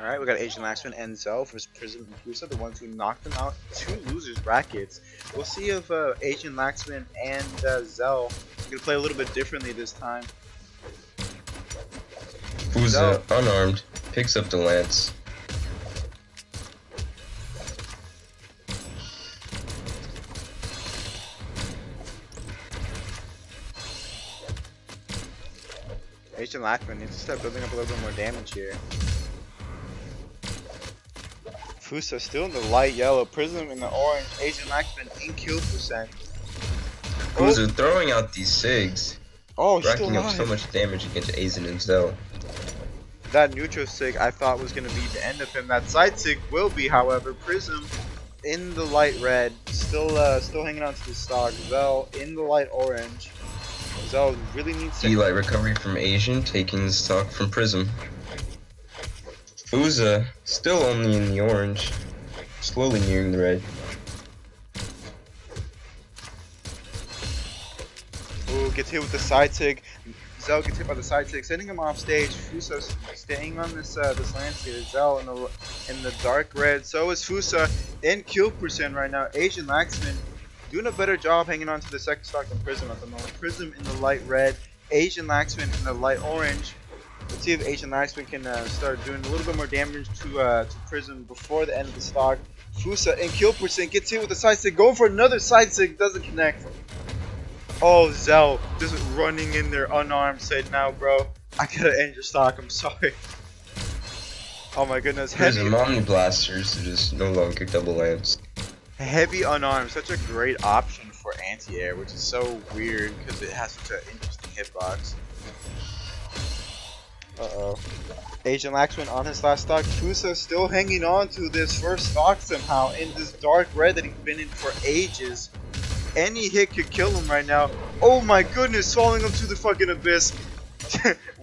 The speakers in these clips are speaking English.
Alright, we got Asian Laxman and Zell versus Prism and Fusa, the ones who knocked them out. Two losers brackets. We'll see if Asian Laxman and Zell are going to play a little bit differently this time. Fusa, unarmed, picks up the lance. Asian Laxman needs to start building up a little bit more damage here. Fusa still in the light yellow, Prism in the orange, Asian Laxman in kill percent. Fusa throwing out these SIGs, oh, he's racking still up so much damage against Aizen and Zell. That neutral sig I thought was going to be the end of him. That side sig will be, however. Prism in the light red, still hanging on to the stock. Zell in the light orange. Zell really needs to... D-Light recovery from Asian, taking the stock from Prism. Fusa, still only in the orange, slowly nearing the red. Ooh, gets hit with the side sig. Zell gets hit by the side sig, sending him off stage. Fusa staying on this lance here. Zell in the dark red. So is Fusa in kill percent right now. Asian Laxman doing a better job hanging on to the second stock than Prism at the moment. Prism in the light red, Asian Laxman in the light orange. Let's see if Asian Laxman can start doing a little bit more damage to Prism before the end of the stock. Fusa in kill percent gets hit with the side sig, going for another side sig, doesn't connect. Oh, Zell just running in there unarmed, said, "Now, bro, I gotta end your stock. I'm sorry." Oh my goodness, Prism Omni Blasters to just no longer double lance. Heavy unarmed, such a great option for anti-air, which is so weird because it has such an interesting hitbox. Asian Laxman on his last stock. Fusa still hanging on to this first stock somehow in this dark red that he's been in for ages. Any hit could kill him right now. Oh my goodness, falling up to the fucking abyss.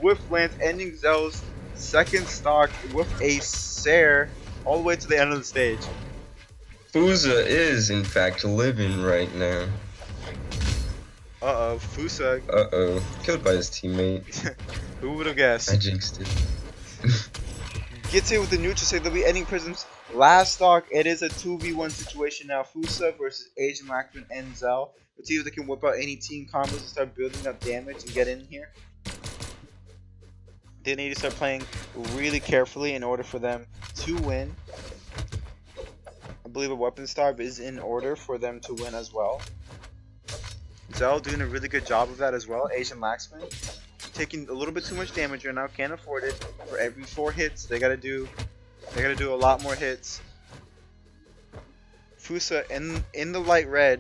With Lance ending Zell's second stock with a Sair all the way to the end of the stage. Fusa is, in fact, living right now. Fusa. Killed by his teammate. Who would have guessed? I jinxed it. Gets hit with the neutral sig. They'll be ending Prism's last stock. It is a 2v1 situation now. Fusa versus Asian Laxman and Zell. Let's see if they can whip out any team combos and start building up damage and get in here. They need to start playing really carefully in order for them to win. I believe a weapon starve is in order for them to win as well. Zell doing a really good job of that as well. Asian Laxman taking a little bit too much damage right now, can't afford it. For every 4 hits, they gotta do a lot more hits. Fusa in the light red,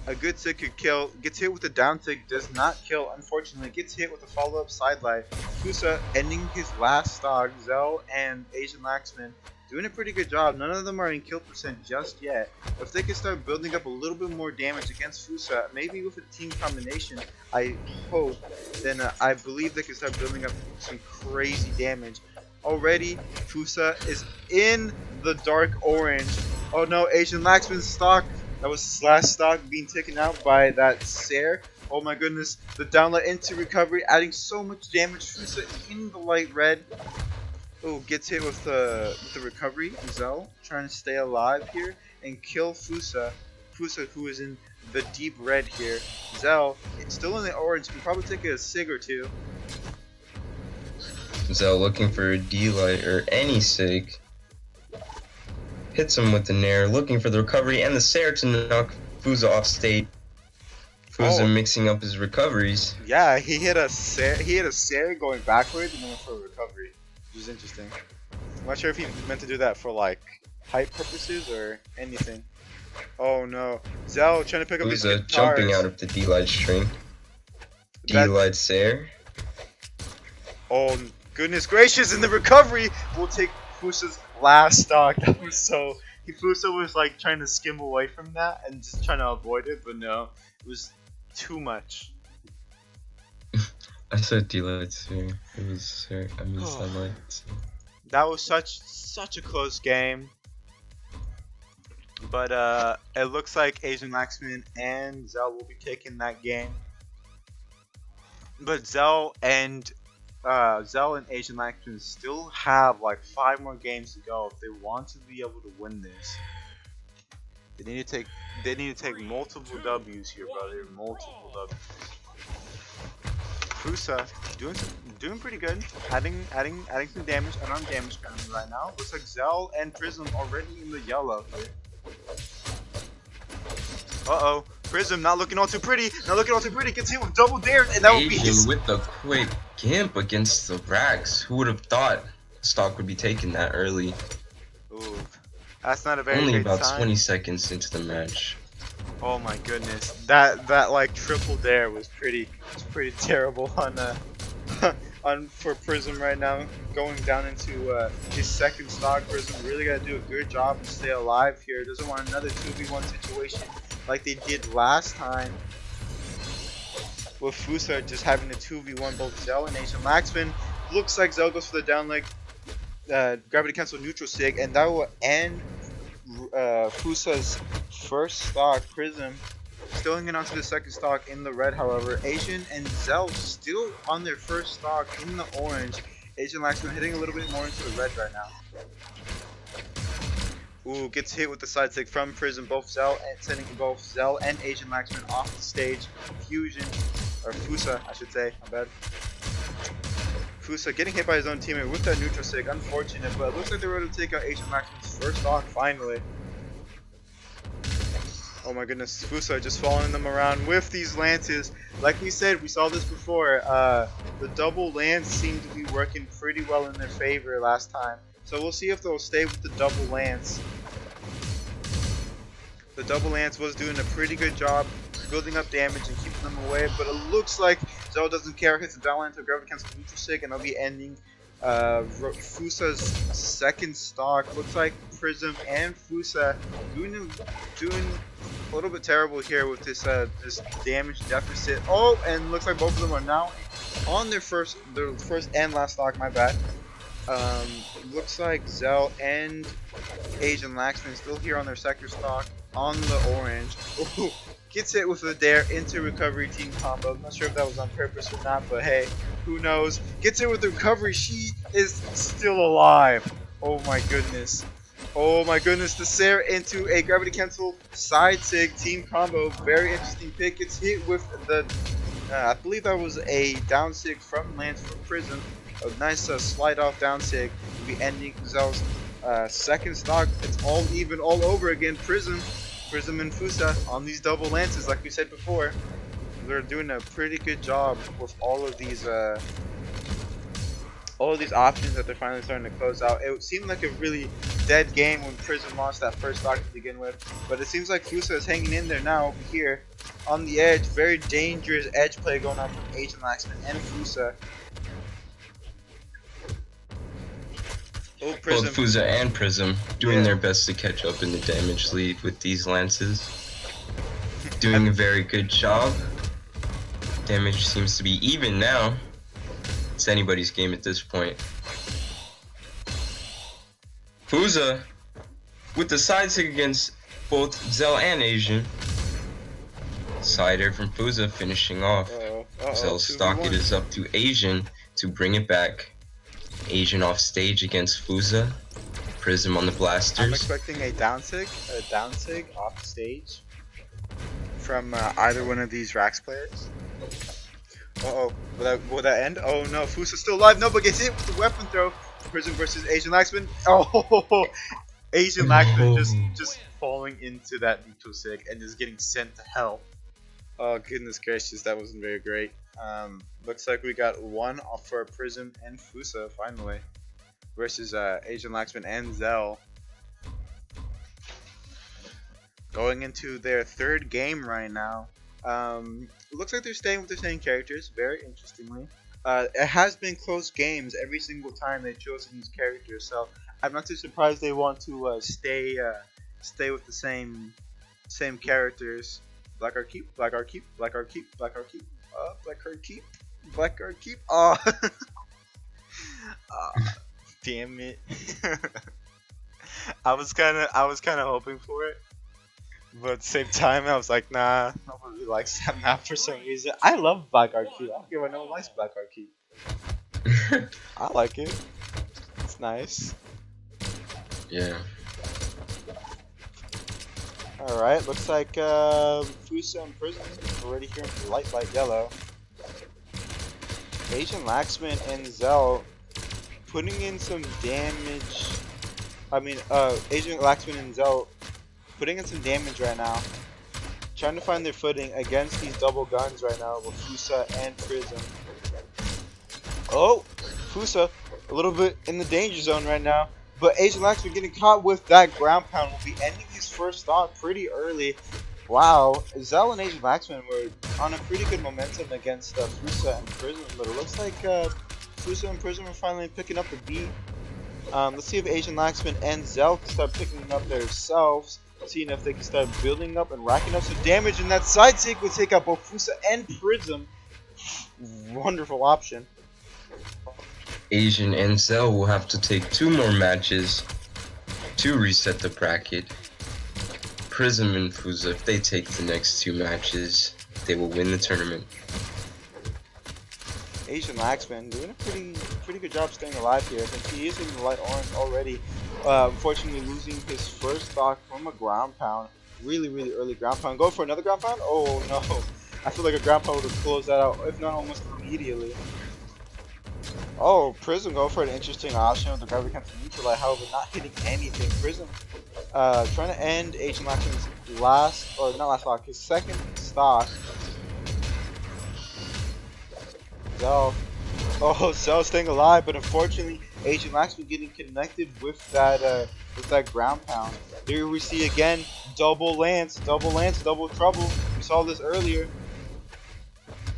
a good sig could kill. Gets hit with the down sig, does not kill. Unfortunately, gets hit with a follow-up side light. Fusa ending his last stock. Zell and Asian Laxman doing a pretty good job. None of them are in kill percent just yet. If they can start building up a little bit more damage against Fusa, maybe with a team combination, I hope, then I believe they can start building up some crazy damage. Already, Fusa is in the dark orange. Oh no, Asian Laxman's stock. That was his last stock being taken out by that Sair. Oh my goodness, the downlight into recovery, adding so much damage. Fusa in the light red. Oh, gets hit with the recovery. Zell trying to stay alive here and kill Fusa. Fusa, who is in the deep red here. Zell, it's still in the orange. Can probably take a sig or two. Zell looking for a D-Light or any sig. Hits him with the Nair, looking for the recovery and the Sair to knock Fusa off stage. Fusa mixing up his recoveries. Yeah, he hit a Sair going backwards and then went for a recovery. Which is interesting. I'm not sure if he meant to do that for like hype purposes or anything. Oh no. Zell trying to pick up his guitars. Jumping out of the D-Light string. D-Light Sair. Oh goodness gracious, in the recovery we'll take Fusa's last stock. That was so... Fusa was like trying to skim away from that and just trying to avoid it, but no. It was too much. I said D-Light Sair. It was Sair. I mean Sunlight. So. That was such a close game. But it looks like Asian Laxman and Zell will be taking that game. But Zell and Zell and Asian Laxton still have like 5 more games to go if they want to be able to win this. They need to take multiple W's here, brother. Multiple W's. Fusa doing pretty good. Adding some damage, unarmed damage currently right now. Looks like Zell and Prism already in the yellow here. Uh-oh. Prism not looking all too pretty. Not looking all too pretty. Gets hit with double dares, and that would be his... with the quick gimp against the Rax. Who would have thought stock would be taken that early? Ooh, that's not a very Only great about sign. 20 seconds into the match. Oh my goodness, that like triple dare was pretty terrible on for Prism right now. Going down into his second stock, Prism really gotta do a good job to stay alive here. Doesn't want another 2v1 situation like they did last time, with Fusa just having a 2v1 both Zell and Asian Laxman. Looks like Zell goes for the down leg, gravity cancel neutral sig, and that will end Fusa's first stock. Prism still hanging on to the second stock in the red, however. Asian and Zell still on their first stock in the orange. Asian Laxman hitting a little bit more into the red right now. Ooh, gets hit with the side stick from Prism, sending both Zell and Asian Laxman off the stage. Fusion, or Fusa, I should say, my bad. Fusa getting hit by his own teammate with that neutral sig, unfortunate, but it looks like they were able to take out Asian Laxman's first stock finally. Oh my goodness, Fusa just following them around with these lances. Like we said, we saw this before, the double lance seemed to be working pretty well in their favor last time. So we'll see if they'll stay with the double lance. The double lance was doing a pretty good job building up damage and keeping them away, but it looks like Zell doesn't care, hits the down lance with gravity cancel neutral sig, and they'll be ending Fusa's second stock. Looks like Prism and Fusa doing a little bit terrible here with this damage deficit. Oh, and looks like both of them are now on their first and last stock. My bad. Looks like Zell and Asian Laxman still here on their sector stock on the orange. Ooh, gets hit with a dare into recovery team combo. I'm not sure if that was on purpose or not, but hey, who knows. Gets hit with the recovery. She is still alive. Oh my goodness. Oh my goodness. The Sarah into a gravity cancel side sig team combo. Very interesting pick. Gets hit with the, I believe that was a down sig from Lance from Prism. A nice slide off down sig. Will be ending Zell's second stock. It's all even all over again. Prism and Fusa on these double lances, like we said before. They're doing a pretty good job with all of these options that they're finally starting to close out. It seemed like a really dead game when Prism lost that first stock to begin with, but it seems like Fusa is hanging in there now over here on the edge. Very dangerous edge play going on from Asian Laxman and Fusa. Oh, Both Fusa and Prism doing their best to catch up in the damage lead with these lances. Doing a very good job. Damage seems to be even now. It's anybody's game at this point. Fusa with the side stick against both Zell and Asian. Side air from Fusa finishing off. Zell's stock it is up to Asian to bring it back. Asian off stage against Fusa. Prism on the blasters. I'm expecting a down sig off stage from either one of these Rax players. Uh-oh, will that end? Oh no, Fusa's still alive. No, but gets hit with the weapon throw. Prism versus Asian Laxman. Oh, Asian Laxman just falling into that neutral sig and just getting sent to hell. Oh goodness gracious, that wasn't very great. Looks like we got one off for Prism and Fusa finally versus Asian Laxman and Zell. Going into their third game right now. Looks like they're staying with the same characters, very interestingly. It has been close games every single time they've chosen these characters, so I'm not too surprised they want to stay with the same characters. Blackguard keep, Blackguard keep, Blackguard keep, Blackguard keep, Blackguard keep, Blackguard keep. Oh, damn it! I was kind of hoping for it, but at the same time, I was like, nah, nobody likes that map for some reason. I love Blackguard keep. I don't care what no one likes Blackguard keep. I like it. It's nice. Yeah. Alright, looks like Fusa and Prism already here in light yellow. Asian Laxman and Zell putting in some damage. Asian Laxman and Zell putting in some damage right now. Trying to find their footing against these double guns right now with Fusa and Prism. Oh, Fusa a little bit in the danger zone right now. But Asian Laxman getting caught with that ground pound will be ending his first stock pretty early. Wow, Zell and Asian Laxman were on a pretty good momentum against Fusa and Prism, but it looks like Fusa and Prism are finally picking up the beat. Let's see if Asian Laxman and Zell can start picking it up themselves, seeing if they can start building up and racking up some damage, and that side take will take out both Fusa and Prism. Wonderful option. Asian and Zell will have to take 2 more matches to reset the bracket. Prism and Fusa, if they take the next 2 matches, they will win the tournament. Asian Laxman doing a pretty good job staying alive here. I think he is in the light orange already. Unfortunately losing his first stock from a ground pound. Really early ground pound. Go for another ground pound? Oh no. I feel like a ground pound would have closed that out, if not almost immediately. Oh, Prism go for an interesting option with the gravity comes to neutralize, however not hitting anything. Prism trying to end Asian Laxman's his second stock. Zell. Oh, Zell staying alive, but unfortunately Asian Laxman getting connected with that ground pound. Here we see again double lance, double trouble. We saw this earlier.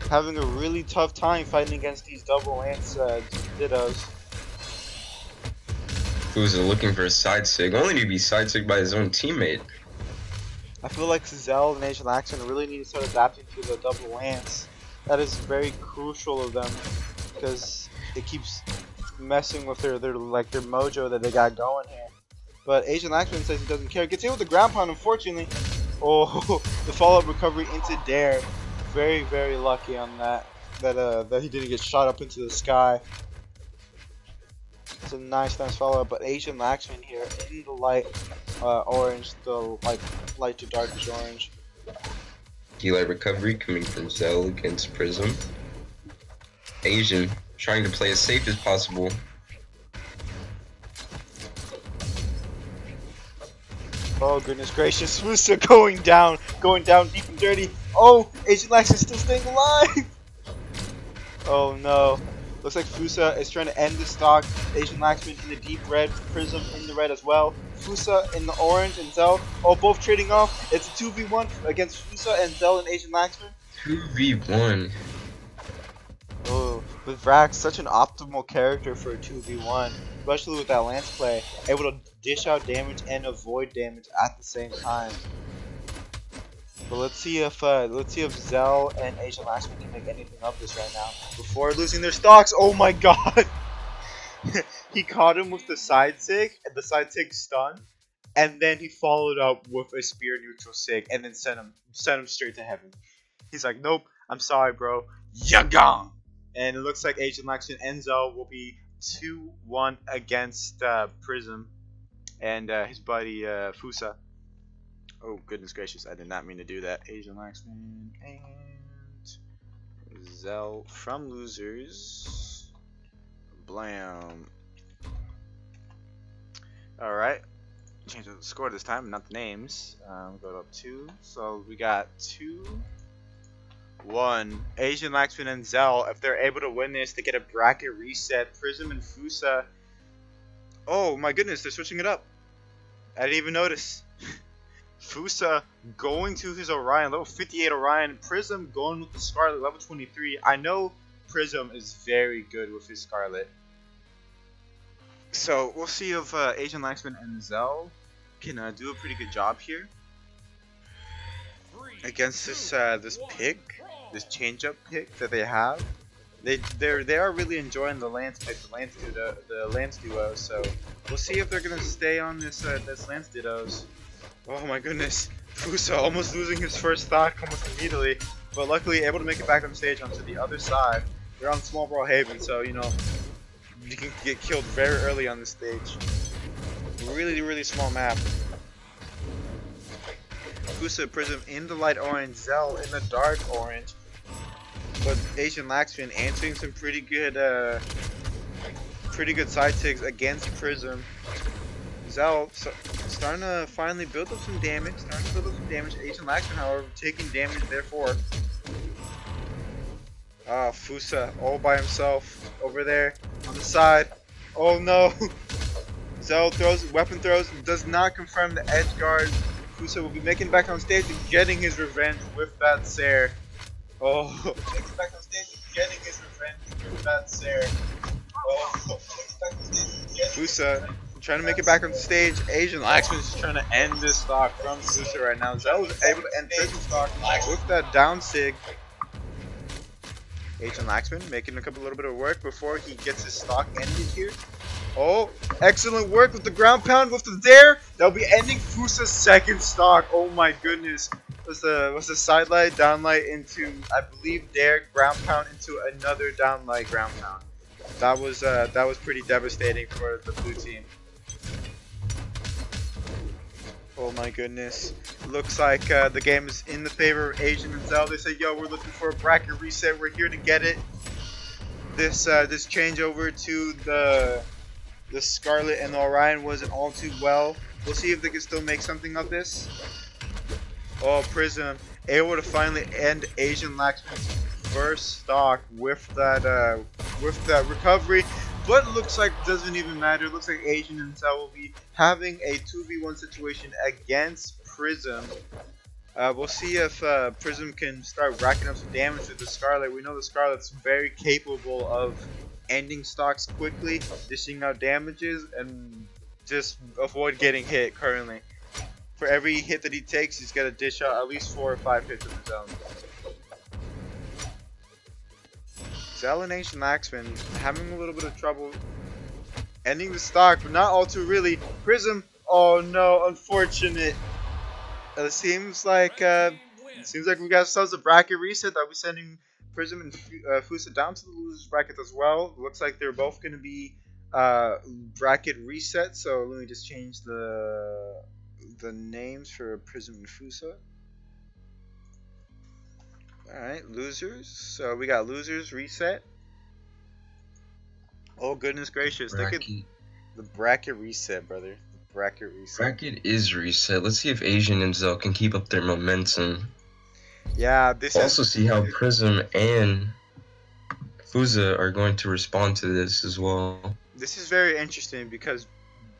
Having a really tough time fighting against these double lance dittos. Fusa looking for a side sig, only to be side sig by his own teammate. I feel like Zell and Asian Laxman really need to start adapting to the double lance. That is very crucial of them because it keeps messing with their mojo that they got going here. But Asian Laxman says he doesn't care. Gets hit with the ground pound, unfortunately. Oh, the follow-up recovery into Dare. Very lucky on that he didn't get shot up into the sky. It's a nice follow-up, but Asian Laxman here in the light orange, the light to darkish orange. Delight recovery coming from Zell against Prism. Asian trying to play as safe as possible. Oh goodness gracious, Fusa going down deep and dirty. Oh, Asian Laxman is still staying alive. Oh no. Looks like Fusa is trying to end the stock. Asian Laxman in the deep red, Prism in the red as well. Fusa in the orange and Zell. Oh, both trading off. It's a 2v1 against Fusa and Zell and Asian Laxman. 2v1. Oh, with Vrax, such an optimal character for a 2v1, especially with that lance play, able to dish out damage and avoid damage at the same time. But let's see if Zell and Asian Laxman can make anything of this right now before losing their stocks. Oh my god! He caught him with the side sig, and the side sig stun, and then he followed up with a spear neutral sig, and then sent him straight to heaven. He's like, nope, I'm sorry, bro. You're gone. And it looks like Asian Laxman and Zell will be 2-1 against Prism and his buddy Fusa. Oh goodness gracious, I did not mean to do that. Asian Laxman and Zell from losers. Blam. Alright. Change the score this time, not the names. Go up 2. So we got 2-1. Asian Laxman and Zell, if they're able to win this, they get a bracket reset. Prism and Fusa. Oh my goodness, they're switching it up. I didn't even notice. Fusa going to his Orion, level 58 Orion. Prism going with the Scarlet, level 23. I know Prism is very good with his Scarlet. So we'll see if Asian Laxman and Zell can do a pretty good job here against this pick, this change-up pick that they have. They are really enjoying the Lance pick, the Lance duo. So we'll see if they're gonna stay on this Lance dittos. Oh my goodness, Fusa almost losing his first stock almost immediately, but luckily able to make it back on stage onto the other side. They're on Small Brawl Haven, so you know you can get killed very early on the stage. Really, really small map. Fusa Prism in the light orange, Zell in the dark orange. But Asian Laxman answering some pretty good side ticks against Prism. Zell starting to finally build up some damage. Asian Laxman, however, taking damage therefore. Ah, Fusa all by himself over there on the side. Oh no! Zell throws, weapon throws, does not confirm the edge guard. Fusa will be making back on stage and getting his revenge with that Sair. Oh, making back on stage and getting his revenge with that Sair. Oh, Fusa trying to make it back on stage. Asian Laxman is trying to end this stock from Fusa right now. Zell was able to end Prism stock with that down sig. Asian Laxman making a little bit of work before he gets his stock ended here. Oh, excellent work with the ground pound with the Dair. That'll be ending Fusa's second stock. Oh my goodness. Was the side light, down light into, I believe, Dair, ground pound into another down light, ground pound. That was pretty devastating for the blue team. Oh my goodness. Looks like the game is in the favor of Asian and Zell. They say, yo, we're looking for a bracket reset. We're here to get it. This changeover to the Scarlet and the Orion wasn't all too well. We'll see if they can still make something of this. Oh, Prism able to finally end Asian Laxman's first stock with that recovery. But it looks like it doesn't even matter. It looks like Asian and Zell will be having a 2v1 situation against Prism. We'll see if Prism can start racking up some damage with the Scarlet. We know the Scarlet's very capable of ending stocks quickly, dishing out damages, and just avoid getting hit currently. For every hit that he takes, he's got to dish out at least 4 or 5 hits of his own. Zell and Asian Laxman having a little bit of trouble ending the stock, but not all too really. Prism, oh no, unfortunate. It seems like we got ourselves a bracket reset. That we're sending Prism and Fusa down to the losers bracket as well. Looks like they're both going to be bracket reset. So let me just change the names for Prism and Fusa. Alright, losers. So we got losers reset. Oh goodness gracious. Look at the bracket reset, brother. The bracket reset. Bracket is reset. Let's see if Asian and Zell can keep up their momentum. Yeah, this also see how Prism and Fusa are going to respond to this as well. This is very interesting because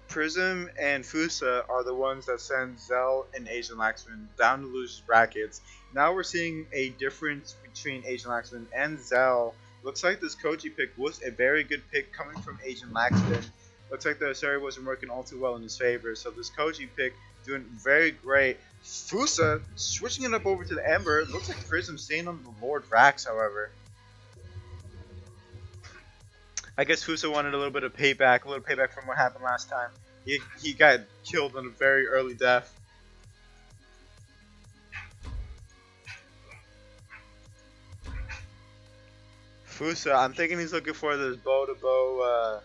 Prism and Fusa are the ones that send Zell and Asian Laxman down to losers brackets. Now we're seeing a difference between Asian Laxman and Zell. Looks like this Koji pick was a very good pick coming from Asian Laxman. Looks like the Asari wasn't working all too well in his favor. So this Koji pick doing very great. Fusa switching it up over to the Ember. Looks like Prism staying on the Lord Rax, however. I guess Fusa wanted a little bit of payback, from what happened last time. He got killed on a very early death. Fusa, I'm thinking he's looking for this bow to bow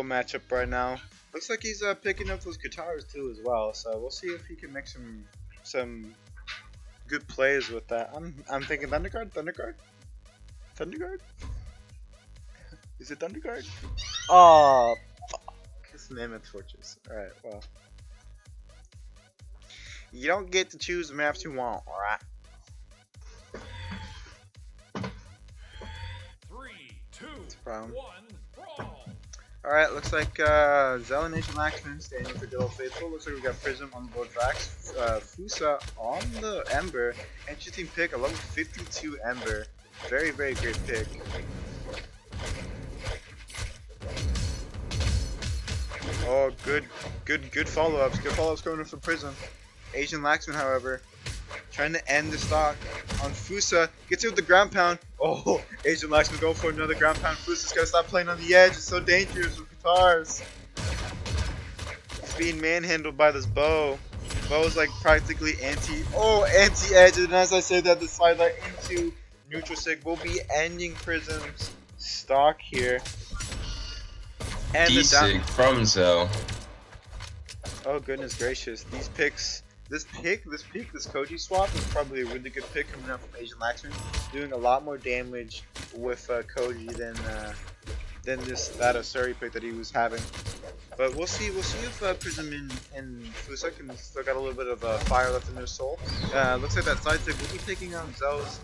matchup right now. Looks like he's picking up those guitars too as well. So we'll see if he can make some good plays with that. I'm thinking Thunderguard. Is it Thunderguard? Oh, fuck. It's Mammoth Fortress. Alright, well. You don't get to choose the maps you want, alright? 3, 2, 1, brawl! Alright, looks like Zell and Asian Laxman staying with the good old faithful. Looks like we got Prism on the board tracks. Fusa on the Ember. Interesting pick, a level 52 Ember. Very, very great pick. Oh, good follow-ups. Good follow-ups coming in from Prism. Asian Laxman, however, trying to end the stock on Fusa. Gets it with the ground pound. Oh, Asian Laxman going for another ground pound. Fusa's gotta stop playing on the edge. It's so dangerous with guitars. He's being manhandled by this bow. Bow's like practically anti-edge. And as I said that, the slide light into neutral sig will be ending Prism's stock here. And the down. D-Sig from Zell. Oh goodness gracious! These picks, this Koji swap is probably a really good pick coming out from Asian Laxman, doing a lot more damage with Koji than that Asuri pick that he was having. But we'll see if Prism and Fusa can still got a little bit of fire left in their soul. Looks like that side stick will be taking on Zell's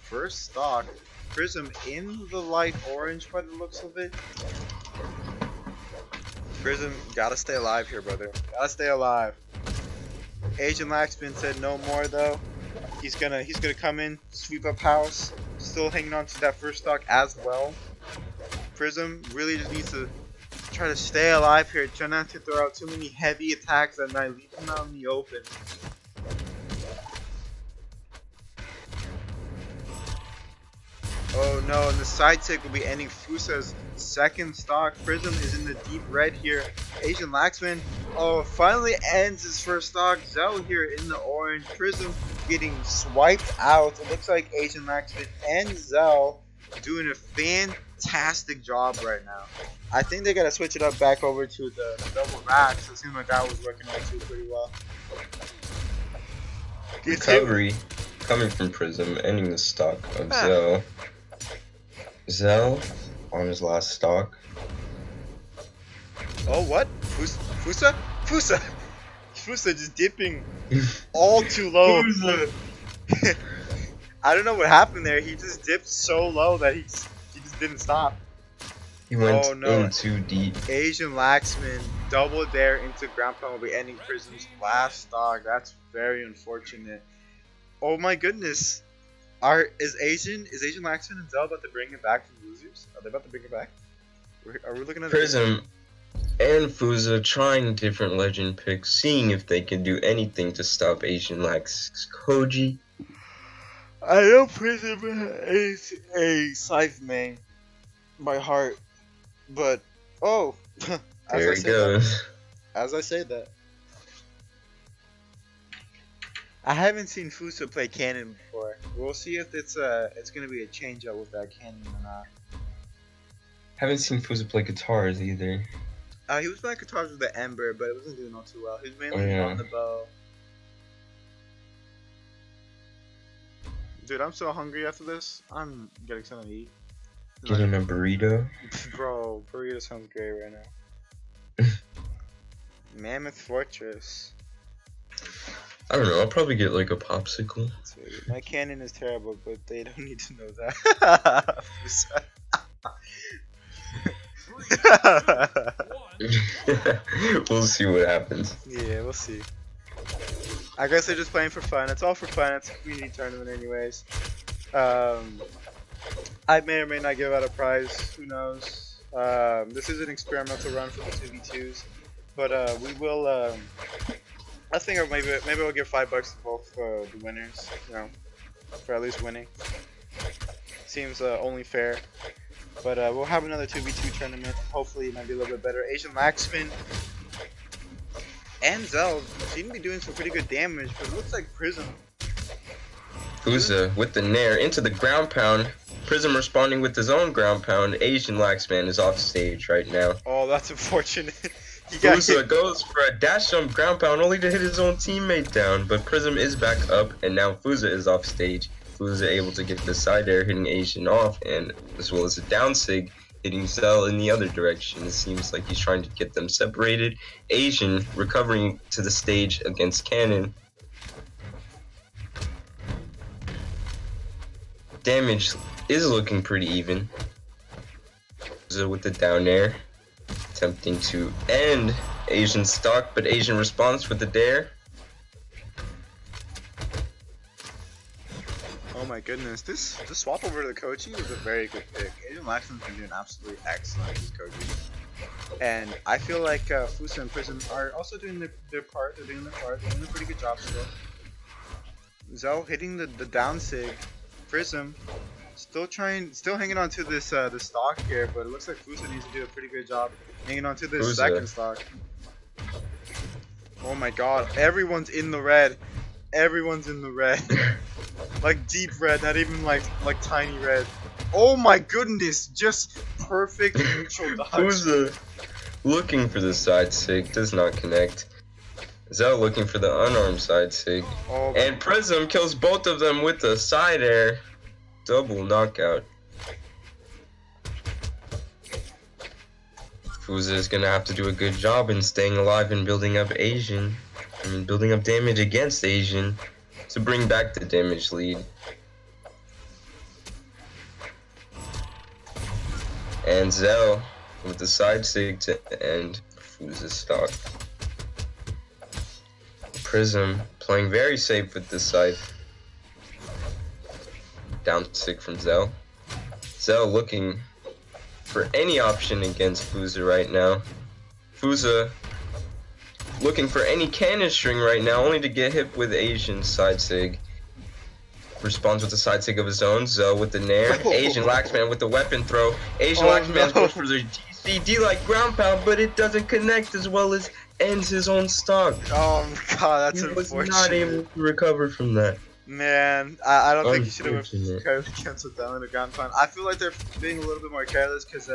first stock. Prism in the light orange by the looks of it. Prism, gotta stay alive here, brother. Gotta stay alive. Asian Laxman said no more though. He's gonna come in, sweep up house. Still hanging on to that first stock as well. Prism really just needs to try to stay alive here. Try not to throw out too many heavy attacks at night. Leave him out in the open. Oh no, and the side tick will be ending Fusa's second stock. Prism is in the deep red here. Asian Laxman, oh, finally ends his first stock. Zell here in the orange. Prism getting swiped out. It looks like Asian Laxman and Zell doing a fantastic job right now. I think they gotta switch it up back over to the double racks. It seemed like that was working out too pretty well. Recovery coming from Prism, ending the stock of Zell. Zell on his last stock. Oh, what? Fusa? Fusa! Fusa just dipping all too low. I don't know what happened there. He just dipped so low that he just didn't stop. He went in too deep. Asian Laxman double dare into ground pound will be ending Prism's last stock. That's very unfortunate. Oh my goodness. Is Asian Laxman and Zell about to bring it back from losers? Are they about to bring it back? Are we looking at Prism and Fusa trying different legend picks, seeing if they can do anything to stop Asian Lax's Koji. I know Prism is a Scythe main by heart, but there he goes. As I say that, I haven't seen Fusa play Cannon before. We'll see if it's gonna be a change up with that Cannon or not. Haven't seen Fusa play guitars either. He was playing guitars with the Ember, but it wasn't doing all too well. He was mainly on the bow. Dude, I'm so hungry after this. I'm getting something to eat. Getting a burrito? Bro, burrito sounds great right now. Mammoth Fortress. I don't know, I'll probably get like a popsicle. Dude, my Cannon is terrible, but they don't need to know that. We'll see what happens. Yeah, we'll see. I guess they're just playing for fun. It's all for fun. It's a community tournament anyways. I may or may not give out a prize. Who knows? This is an experimental run for the 2v2s. But we will... I think maybe I'll give $5 to both the winners. You know, for at least winning. Seems only fair. But we'll have another 2v2 tournament. Hopefully it might be a little bit better. Asian Laxman and Zell seem to be doing some pretty good damage, but it looks like Prism. Fusa with the Nair into the ground pound. Prism responding with his own ground pound. Asian Laxman is off stage right now. Oh, that's unfortunate. Fusa goes for a dash jump ground pound only to hit his own teammate down, but Prism is back up and now Fusa is off stage. Fusa able to get the side air hitting Asian off, and as well as a down sig hitting Zell in the other direction. It seems like he's trying to get them separated. Asian recovering to the stage against Cannon. Damage is looking pretty even. Fusa with the down air, attempting to end Asian's stock, but Asian responds with the dare. Oh my goodness, this swap over to the Koji was a very good pick. Asian Laxman's been doing absolutely excellent with Koji. And I feel like Fusa and Prism are also doing their part. They're doing their part. They're doing a pretty good job still. Zell hitting the down sig. Prism still hanging on to this the stock here, but it looks like Fusa needs to do a pretty good job hanging on to this second stock. Oh my god, everyone's in the red. Everyone's in the red. Like deep red, not even like tiny red. Oh my goodness, just perfect neutral dodge. Fusa looking for the side sig, does not connect. Zell looking for the unarmed side sig. Oh, And Prism kills both of them with the side air. Double knockout. Fusa is gonna have to do a good job in staying alive and building up building up damage against Asian to bring back the damage lead. And Zell with the side sig to end Fusa's stock. Prism playing very safe with this side. Down sig from Zell. Zell looking for any option against Fusa right now. Fusa looking for any cannon string right now, only to get hit with Asian side sig. Responds with the side sig of his own. Zell with the nair. Asian Laxman with the weapon throw. Asian Laxman goes for the GCD like ground pound, but it doesn't connect as well as ends his own stock. Oh god, that's he was unfortunate. not able to recover from that. Man, I don't think you should have carelessly canceled down in the ground pound. I feel like they're being a little bit more careless because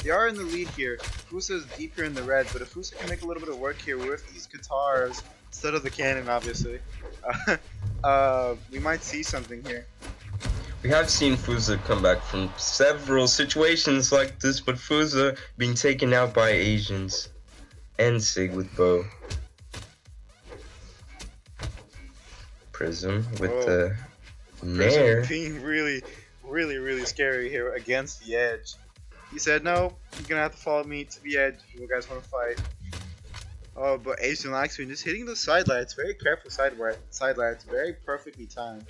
they are in the lead here. Fusa is deeper in the red, but if Fusa can make a little bit of work here with these guitars instead of the cannon, obviously, we might see something here. We have seen Fusa come back from several situations like this, but Fusa being taken out by Asians and Sig with bow. Prism with the nair. Prism being really scary here against the edge. He said, no, you're gonna have to follow me to the edge if you guys want to fight. Oh, but Asian Laxman just hitting the side lights. Very careful side lights. Very perfectly timed.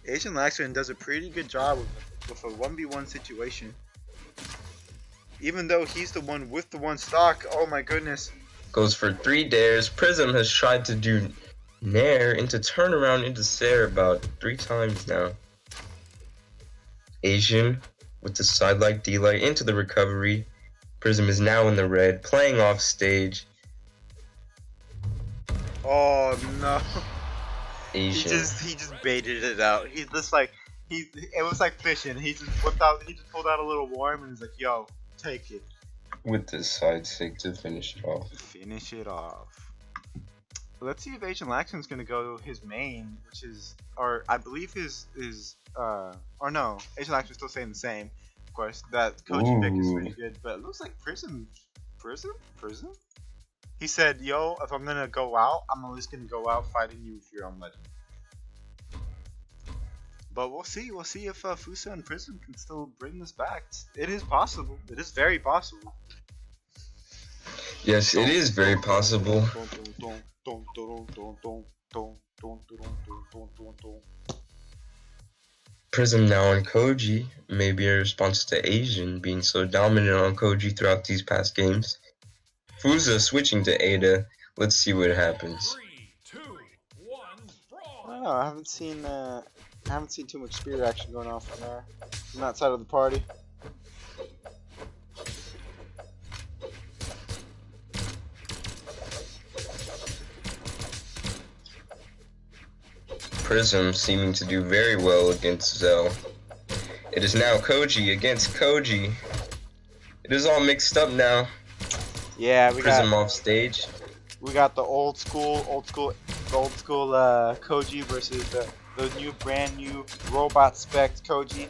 Asian Laxman does a pretty good job with a 1v1 situation. Even though he's the one with the one stock, oh my goodness. Goes for 3 dares. Prism has tried to do nair into turnaround into Sarah about 3 times now. Asian with the side light D-light into the recovery. Prism is now in the red, playing off stage. Oh no. Asian. He just baited it out. He's just like it was like fishing. He just pulled out a little worm and he's like, yo, take it. With the side sig to finish it off. Finish it off. Let's see if Asian Laxman's gonna go his main, which is, or I believe or no, Asian Laxman's still saying the same. Of course, that Koji pick is pretty good, but it looks like Prism. He said, yo, if I'm gonna go out, I'm at least gonna go out fighting you if you're on Legend. But we'll see if Fusa and Prism can still bring this back. It is possible. It is very possible. Yes, it is very possible. Prism now on Koji, maybe a response to Asian being so dominant on Koji throughout these past games. Fusa switching to Ada. Let's see what happens. 3, 2, 1, brawl. I don't know. I haven't seen too much spear action going on from there, from that side of the party. Prism seeming to do very well against Zell. It is now Koji against Koji. It is all mixed up now. Yeah, Prism off stage. We got the old school Koji versus the brand new robot spec Koji.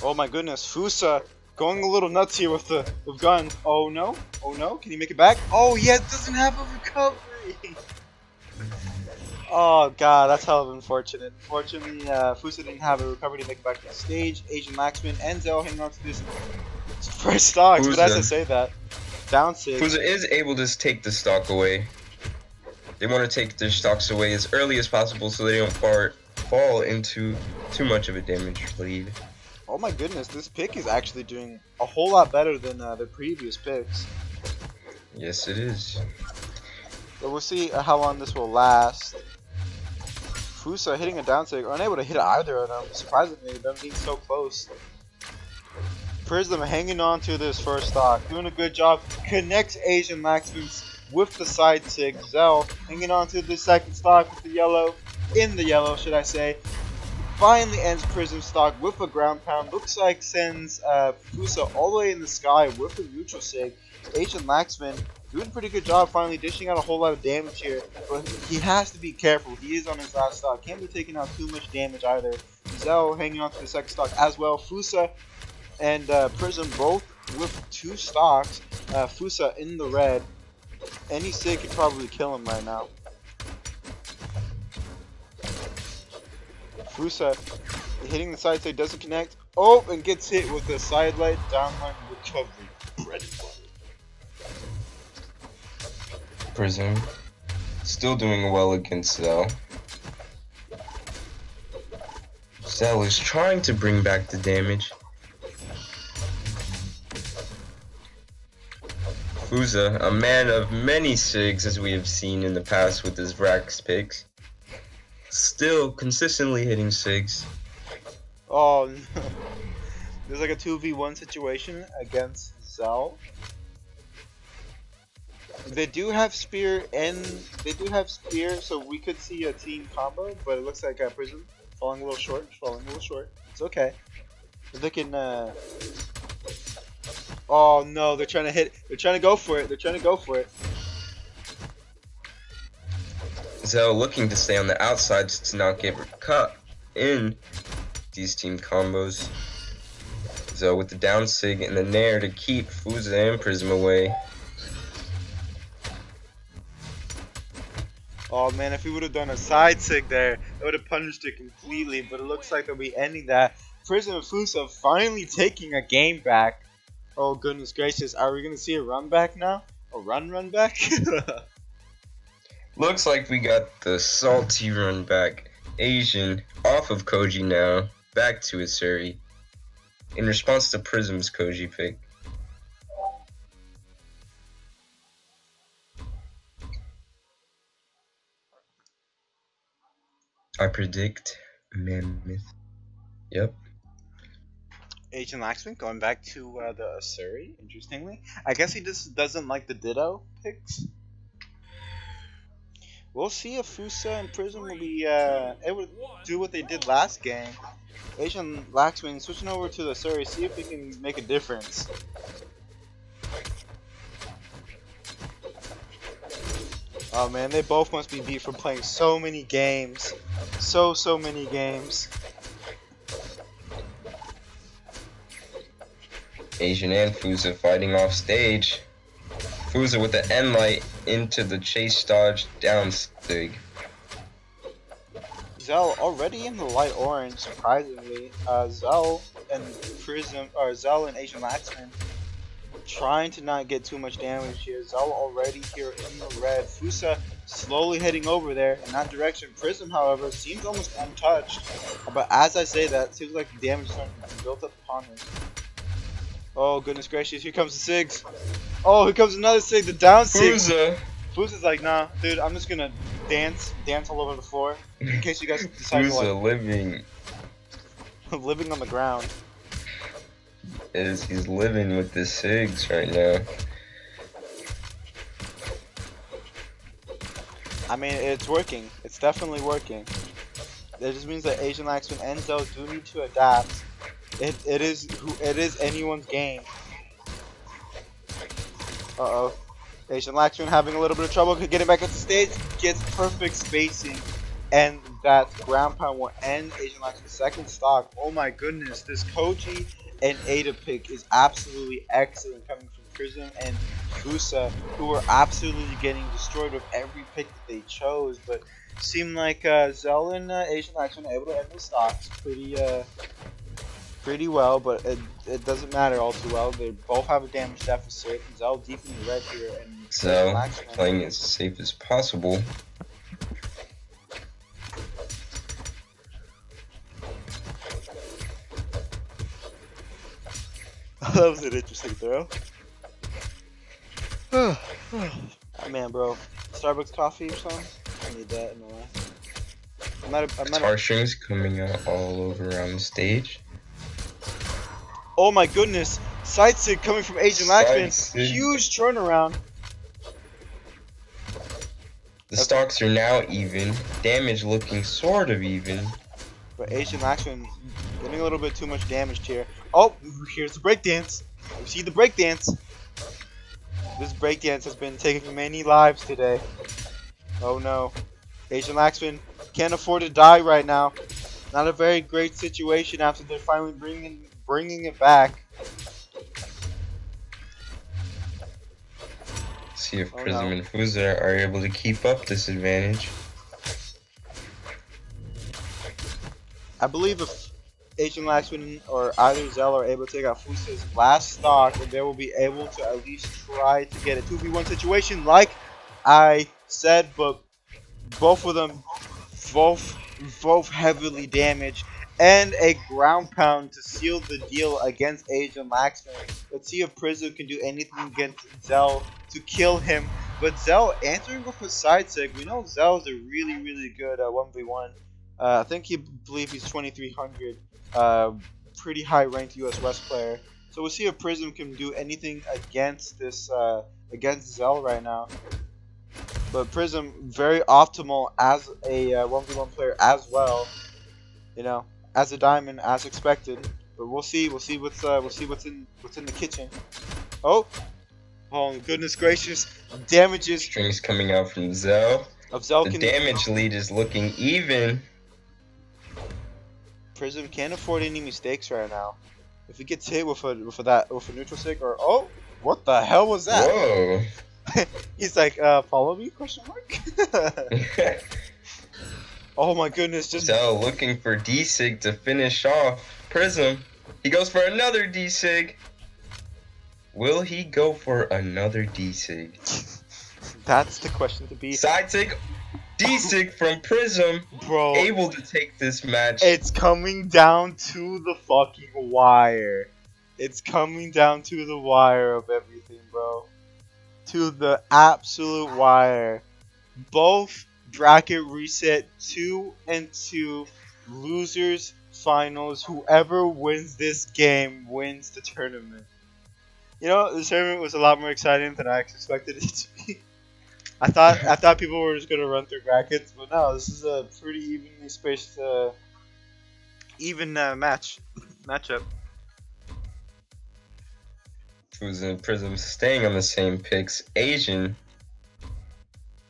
Oh my goodness, Fusa going a little nuts here with guns. Oh no, can he make it back? Oh yeah, it doesn't have a recovery. Oh god, that's hell of unfortunate. Fortunately, Fusa didn't have a recovery to make it back to the stage. Asian Laxman and Zell hanging on to this first stocks, but as I say that, down 6. Fusa is able to take the stock away. They want to take their stocks away as early as possible so they don't fall into too much of a damage lead. Oh my goodness, this pick is actually doing a whole lot better than the previous picks. Yes, it is. But we'll see how long this will last. Fusa hitting a down sig, unable to hit either of them. Surprisingly, them being so close. Prism hanging on to this first stock, doing a good job. Connects Asian Laxman with the side sig. Zell hanging on to the second stock with the yellow, in the yellow, should I say. finally ends Prism stock with a ground pound. Looks like sends Fusa all the way in the sky with a neutral sig. Asian Laxman doing a pretty good job finally dishing out a whole lot of damage here. But he has to be careful. He is on his last stock. Can't be taking out too much damage either. Zell hanging on to the second stock as well. Fusa and Prism both with 2 stocks. Fusa in the red. Any sig could probably kill him right now. Fusa hitting the side so he doesn't connect. Oh, and gets hit with the side light downline recovery. Bread and butter. Prism still doing well against Zell. Zell is trying to bring back the damage. Fusa, a man of many SIGs as we have seen in the past with his Rax picks, still consistently hitting SIGs. Oh no. There's like a 2v1 situation against Zell. They do have spear so we could see a team combo, but it looks like Prism falling a little short, It's okay. They can oh no, they're trying to go for it. Zell looking to stay on the outside to not get cut in these team combos. Zell with the down sig and the nair to keep Fusa and Prism away. Oh man, if he would have done a side sig there, it would have punished it completely, but it looks like they'll be ending that. Prism and Fusa finally taking a game back. Oh goodness gracious, are we going to see a run back now? A run back? Looks like we got the salty run back. Asian off of Koji now, back to his Suri. In response to Prism's Koji pick. I predict Mammoth. Yep. Asian Laxman going back to the Suri, interestingly. I guess he just doesn't like the Ditto picks. We'll see if Fusa and Prism will be able to do what they did last game. Asian Laxman switching over to the Suri, see if he can make a difference. Oh man, they both must be beat from playing so many games. So many games. Asian and Fusa fighting off stage. Fusa with the end light into the chase dodge down stig. Zell already in the light orange, surprisingly. Zell and Asian Laxman trying to not get too much damage here. Zell already here in the red. Fusa slowly heading over there in that direction. Prism, however, seems almost untouched. But as I say that, it seems like the damage is starting to be built up upon him. Oh goodness gracious, here comes the SIGs. Oh, here comes another SIG, the down SIG. Fusa's like, nah, dude, I'm just gonna dance all over the floor. In case you guys decide to like living on the ground. He's living with the SIGs right now. I mean, it's working. It's definitely working. That just means that Asian Laxman and Zell do need to adapt. It is anyone's game. Uh-oh. Asian Laxman having a little bit of trouble getting back at the stage. Gets perfect spacing. And that ground pound will end Asian Laxman's second stock. Oh my goodness. This Koji and Ada pick is absolutely excellent coming from Prism and Fusa, who were absolutely getting destroyed with every pick that they chose. But seemed like Zell and Asian Laxman were able to end the stocks pretty well, but it doesn't matter all too well. They both have a damage deficit. Zell deep in the red here, and Zell playing as safe as possible. That was an interesting throw. Oh man, bro, Starbucks coffee or something? I need that in my life. Guitar strings coming out all over around the stage. Oh my goodness! Side sig coming from Asian Laxman. Huge turnaround. The stocks are now even. Damage looking sort of even. But Asian Laxman getting a little bit too much damage here. Oh, here's the breakdance. You see the breakdance. This breakdance has been taking many lives today. Oh no. Asian Laxman can't afford to die right now. Not a very great situation after they're finally bringing it back. See if Prism and Fuza are able to keep up this advantage. I believe if Asian Laxman or either Zell are able to take out Fusa's last stock, then they will be able to at least try to get a 2v1 situation like I said, but both of them both heavily damaged, and a ground pound to seal the deal against Asian Laxman. Let's see if Prism can do anything against Zell to kill him. But Zell answering with a side sig. We know Zell's a really good 1v1. I think believe he's 2300. Pretty high ranked US West player. So we'll see if Prism can do anything against this against Zell right now. But Prism very optimal as a 1v1 player as well. You know, as a diamond, as expected. But we'll see what's in the kitchen. Oh goodness gracious! Damages. Strings coming out from Zell. The damage lead is looking even. Prism can't afford any mistakes right now. If he gets hit with a neutral stick or what the hell was that? Whoa. He's like, follow me? Question mark. Oh my goodness! Just Zell looking for D-Sig to finish off Prism. He goes for another D-Sig. Will he go for another D-Sig? That's the question to be. Side sig, D-Sig from Prism, bro. Able to take this match. It's coming down to the fucking wire. It's coming down to the wire of everything, bro. To the absolute wire. Both bracket reset 2 and 2. Losers finals. Whoever wins this game wins the tournament. You know, the tournament was a lot more exciting than I expected it to be. I thought people were just gonna run through brackets, but no, this is a pretty evenly spaced, matchup. Fuza and Prism staying on the same picks. Asian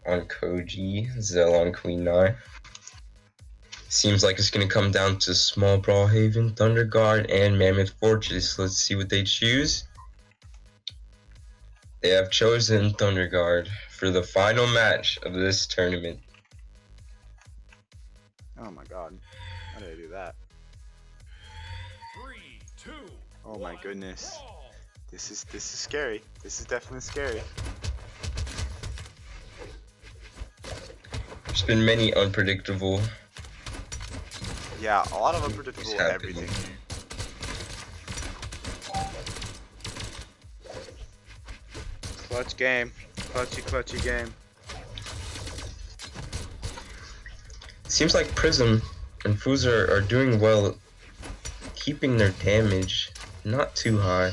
on Koji, Zell on Queen 9. Seems like it's gonna come down to Small Brawlhaven, Thunder Guard, and Mammoth Fortress. Let's see what they choose. They have chosen Thunder Guard for the final match of this tournament. Oh my god. How did I do that? 3, 2, oh my 1, goodness. brawl. This is scary. This is definitely scary. There's been many unpredictable. Yeah, a lot of unpredictable everything. Clutch game. Clutchy game. Seems like Prism and Fuza are doing well, keeping their damage not too high.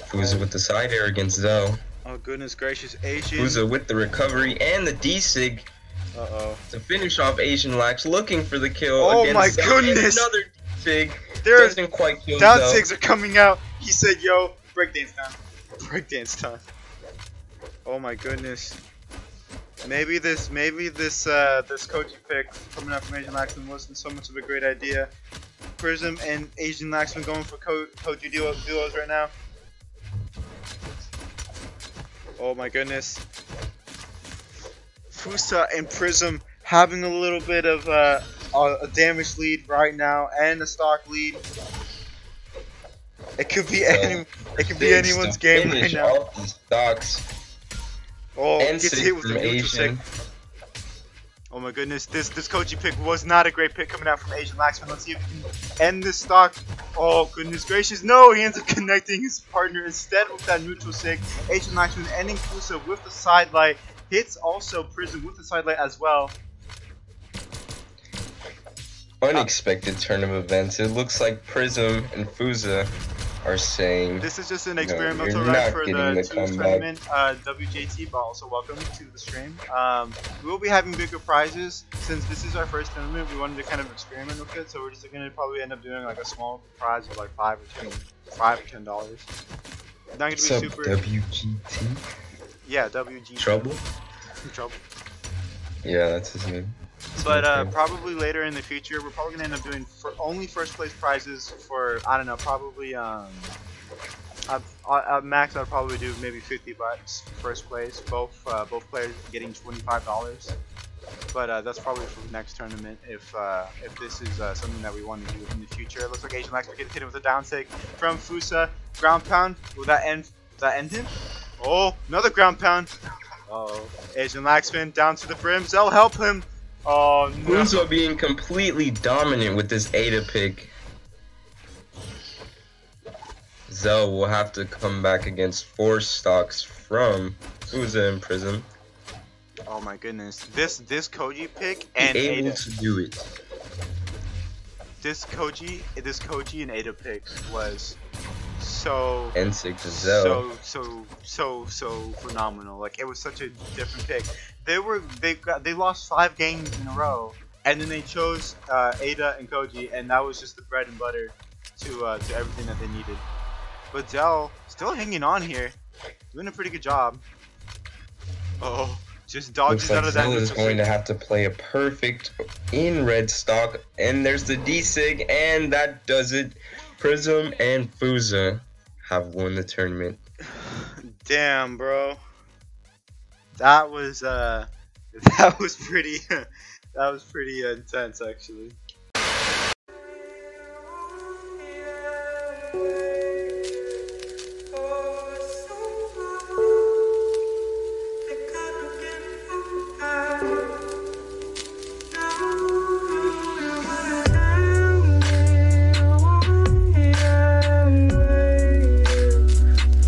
Fuza with the side air against Zell. Oh goodness gracious, Asian. Fuza with the recovery and the D-Sig to finish off Asian Lax, looking for the kill. Oh against my Zell. goodness! And another D-Sig. There's Doesn't quite kill down Zell. sigs are coming out. He said, "Yo, breakdance time." Breakdance time. Oh my goodness. Maybe this Koji pick coming out from Asian Laxman wasn't so much of a great idea. Prism and Asian Laxman going for Koji duos right now. Oh my goodness. Fusa and Prism having a little bit of a damage lead right now and a stock lead. It could be anyone's game right now. Off the stocks. Oh, and gets hit with the neutral Asian. stick. Oh my goodness, this Koji pick was not a great pick coming out from Asian Laxman. Let's see if he can end this stock. Oh goodness gracious, no! He ends up connecting his partner instead with that neutral stick. Asian Laxman ending Fusa with the side light. Hits also Prism with the side light as well. Unexpected turn of events. It looks like Prism and Fuza are saying. This is just an No, experimental you're run not for getting the the Twos comeback. tournament. WJT, but also welcome to the stream. We will be having bigger prizes since this is our first tournament. We wanted to kind of experiment with it, so we're just gonna probably end up doing like a small prize of like $5 or $10. Not gonna be What's up, super. WGT? Yeah, WGT. Trouble? Trouble. Yeah, that's his name. But Okay. probably later in the future, we're probably gonna end up doing only first place prizes for, I don't know, probably at max I'd probably do maybe $50 first place. Both players getting $25. But that's probably for the next tournament if this is something that we want to do in the future. It looks like Asian Lax will get hit with a down take from Fusa. Ground pound. Will that end him? Oh, another ground pound. Oh, Asian Laxman down to the brim. Zell help him. Oh no. Fuso being completely dominant with this Ada pick. Zell will have to come back against 4 stocks from Fusa in Prism. Oh my goodness. This Koji pick and Able Ada. to do it. This Koji and Ada pick was so N6 to Zell. so phenomenal. Like, it was such a different pick. They lost 5 games in a row, and then they chose Ada and Koji, and that was just the bread and butter to everything that they needed. But Zell still hanging on here, doing a pretty good job. Oh, just dodges Looks like out of that. Zell is neutral going to switch. have to play a perfect in red stock, and there's the D-Sig, and that does it. Prism and Fusa have won the tournament. Damn, bro. That was pretty that was pretty intense, actually.